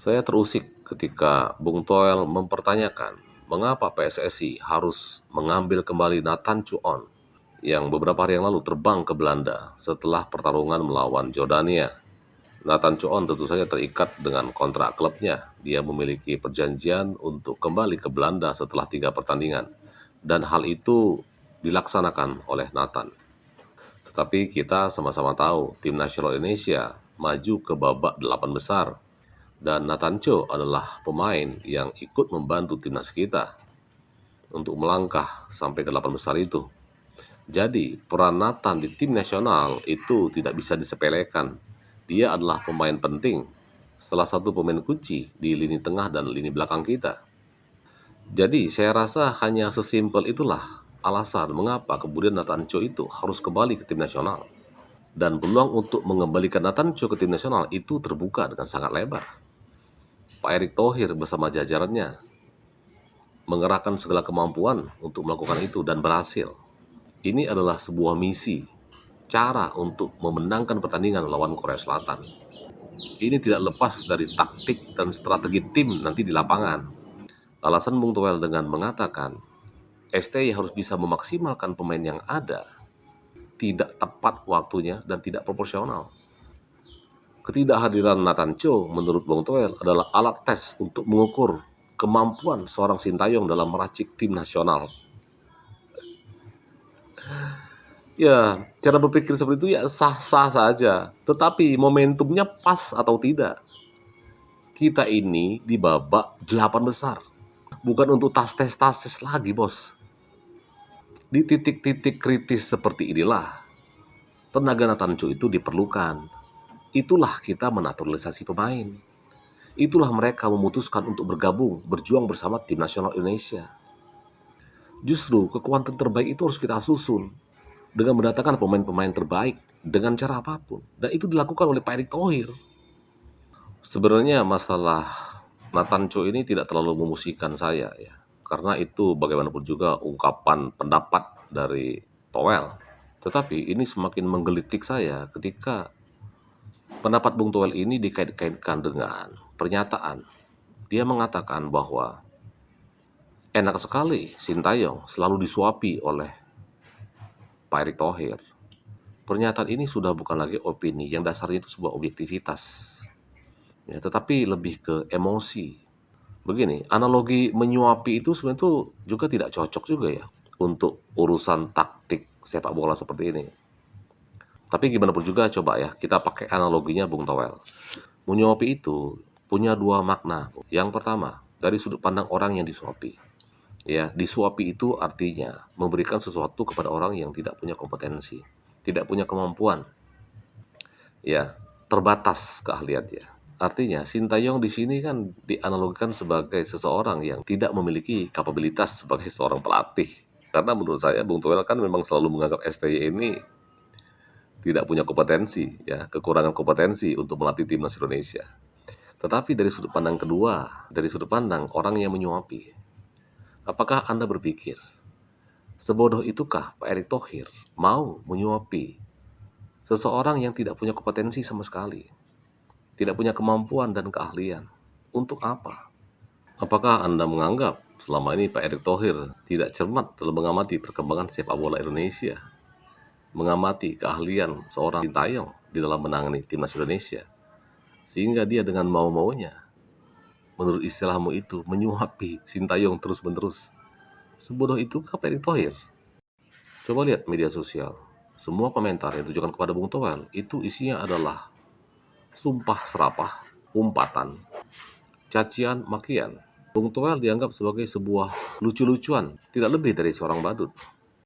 Saya terusik ketika Bung Toel mempertanyakan mengapa PSSI harus mengambil kembali Nathan Chuon yang beberapa hari yang lalu terbang ke Belanda setelah pertarungan melawan Jordania. Nathan Chuon tentu saja terikat dengan kontrak klubnya. Dia memiliki perjanjian untuk kembali ke Belanda setelah 3 pertandingan. Dan hal itu dilaksanakan oleh Nathan. Tetapi kita sama-sama tahu tim nasional Indonesia maju ke babak 8 besar. Dan Nathan Cho adalah pemain yang ikut membantu timnas kita untuk melangkah sampai ke 8 besar itu. Jadi, peran Nathan di tim nasional itu tidak bisa disepelekan. Dia adalah pemain penting, salah satu pemain kunci di lini tengah dan lini belakang kita. Jadi, saya rasa hanya sesimpel itulah alasan mengapa kemudian Nathan Cho itu harus kembali ke tim nasional. Dan peluang untuk mengembalikan Nathan Cho ke tim nasional itu terbuka dengan sangat lebar. Pak Erick Thohir bersama jajarannya mengerahkan segala kemampuan untuk melakukan itu dan berhasil. Ini adalah sebuah misi, cara untuk memenangkan pertandingan lawan Korea Selatan. Ini tidak lepas dari taktik dan strategi tim nanti di lapangan. Alasan Bung Toel dengan mengatakan STY harus bisa memaksimalkan pemain yang ada, tidak tepat waktunya dan tidak proporsional. Ketidakhadiran Nathan Cho menurut Bung Toel adalah alat tes untuk mengukur kemampuan seorang Sintayong dalam meracik tim nasional. Ya, cara berpikir seperti itu ya sah-sah saja. Tetapi momentumnya pas atau tidak? Kita ini di babak 8 besar. Bukan untuk tas-tes lagi, bos. Di titik-titik kritis seperti inilah, tenaga Nathan Cho itu diperlukan. Itulah kita menaturalisasi pemain. Itulah mereka memutuskan untuk bergabung, berjuang bersama tim nasional Indonesia. Justru kekuatan terbaik itu harus kita susun dengan mendatangkan pemain-pemain terbaik dengan cara apapun. Dan itu dilakukan oleh Pak Erick Thohir. Sebenarnya masalah Nathan Cho ini tidak terlalu memusikkan saya ya. Karena itu bagaimanapun juga ungkapan pendapat dari Toel. Tetapi ini semakin menggelitik saya ketika pendapat Bung Toel ini dikait-kaitkan dengan pernyataan. Dia mengatakan bahwa enak sekali Sintayong selalu disuapi oleh Pak Erick Thohir. Pernyataan ini sudah bukan lagi opini yang dasarnya itu sebuah objektivitas. Ya, tetapi lebih ke emosi. Begini, analogi menyuapi itu sebenarnya itu juga tidak cocok juga ya untuk urusan taktik sepak bola seperti ini. Tapi gimana pun juga coba ya, kita pakai analoginya Bung Towel. Menyuapi itu punya dua makna. Yang pertama, dari sudut pandang orang yang disuapi. Ya, disuapi itu artinya memberikan sesuatu kepada orang yang tidak punya kompetensi, tidak punya kemampuan. Ya, terbatas keahliannya. Artinya, Sintayong di sini kan dianalogikan sebagai seseorang yang tidak memiliki kapabilitas sebagai seorang pelatih. Karena menurut saya, Bung Toel kan memang selalu menganggap STY ini tidak punya kompetensi, ya, kekurangan kompetensi untuk melatih timnas Indonesia. Tetapi dari sudut pandang kedua, dari sudut pandang orang yang menyuapi, apakah Anda berpikir sebodoh itukah Pak Erick Thohir mau menyuapi seseorang yang tidak punya kompetensi sama sekali, tidak punya kemampuan dan keahlian? Untuk apa? Apakah Anda menganggap selama ini Pak Erick Thohir tidak cermat dalam mengamati perkembangan sepak bola Indonesia, mengamati keahlian seorang Sintayong di dalam menangani timnas Indonesia, sehingga dia dengan mau-maunya, menurut istilahmu itu, menyuapi Sintayong terus-menerus? Sebodoh itu Pak Erick Thohir? Coba lihat media sosial. Semua komentar yang ditujukan kepada Bung Toel itu isinya adalah sumpah serapah, umpatan, cacian, makian. Bung Toel dianggap sebagai sebuah lucu-lucuan, tidak lebih dari seorang badut.